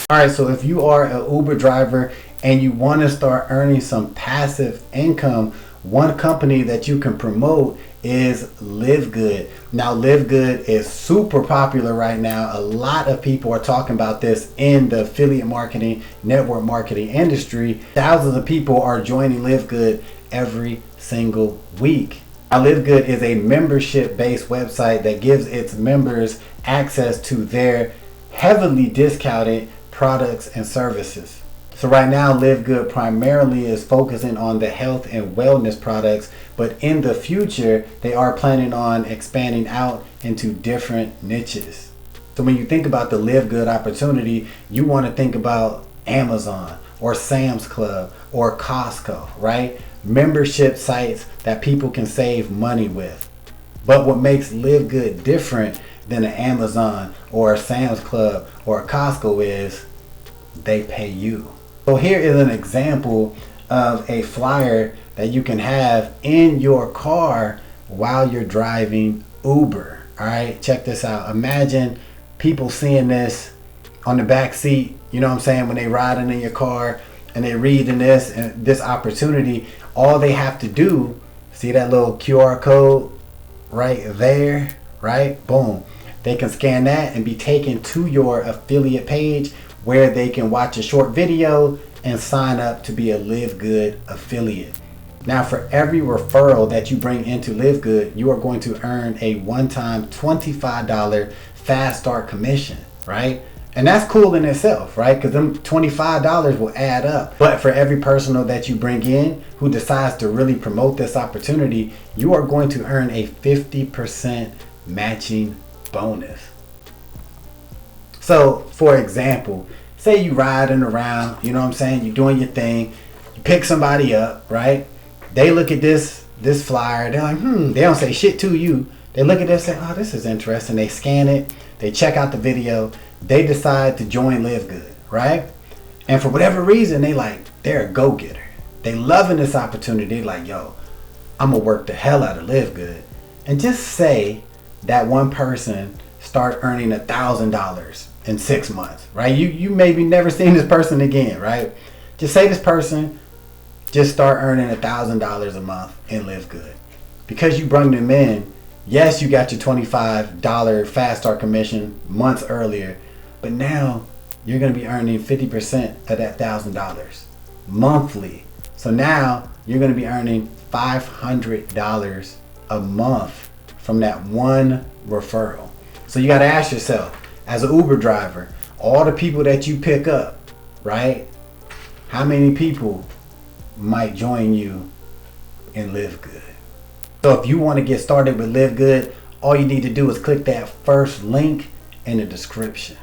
All right, so if you are an Uber driver and you want to start earning some passive income, one company that you can promote is LiveGood. Now, LiveGood is super popular right now. A lot of people are talking about this in the affiliate marketing, network marketing industry. Thousands of people are joining LiveGood every single week. Now, LiveGood is a membership-based website that gives its members access to their heavily discounted products and services. So right now, LiveGood primarily is focusing on the health and wellness products, but in the future, they are planning on expanding out into different niches. So when you think about the LiveGood opportunity, you want to think about Amazon or Sam's Club or Costco, right? Membership sites that people can save money with. But what makes LiveGood different than an Amazon or a Sam's Club or a Costco is they pay you. So here is an example of a flyer that you can have in your car while you're driving Uber. All right, check this out. Imagine people seeing this on the back seat, you know what I'm saying, when they riding in your car and they reading this and this opportunity. All they have to do, see that little QR code right there, right? Boom. They can scan that and be taken to your affiliate page where they can watch a short video and sign up to be a LiveGood affiliate. Now, for every referral that you bring into LiveGood, you are going to earn a one-time $25 fast start commission, right? And that's cool in itself, right? Because them $25 will add up. But for every person that you bring in who decides to really promote this opportunity, you are going to earn a 50% matching bonus. So, for example, say you riding around, you know what I'm saying? You're doing your thing. You pick somebody up, right? They look at this flyer. They're like, They don't say shit to you. They look at this and say, oh, this is interesting. They scan it. They check out the video. They decide to join LiveGood, right? And for whatever reason, they're a go-getter. They loving this opportunity. They're like, yo, I'm going to work the hell out of LiveGood. And just say that one person start earning $1,000 in 6 months, right? You maybe never seen this person again, right? Just say this person just start earning $1,000 a month in LiveGood. Because you brought them in, yes, you got your $25 fast start commission months earlier, but now you're going to be earning 50% of that $1,000 monthly. So now you're going to be earning $500 a month from that one referral. So you got to ask yourself, as an Uber driver, all the people that you pick up, right? How many people might join you in LiveGood? So if you want to get started with LiveGood, all you need to do is click that first link in the description.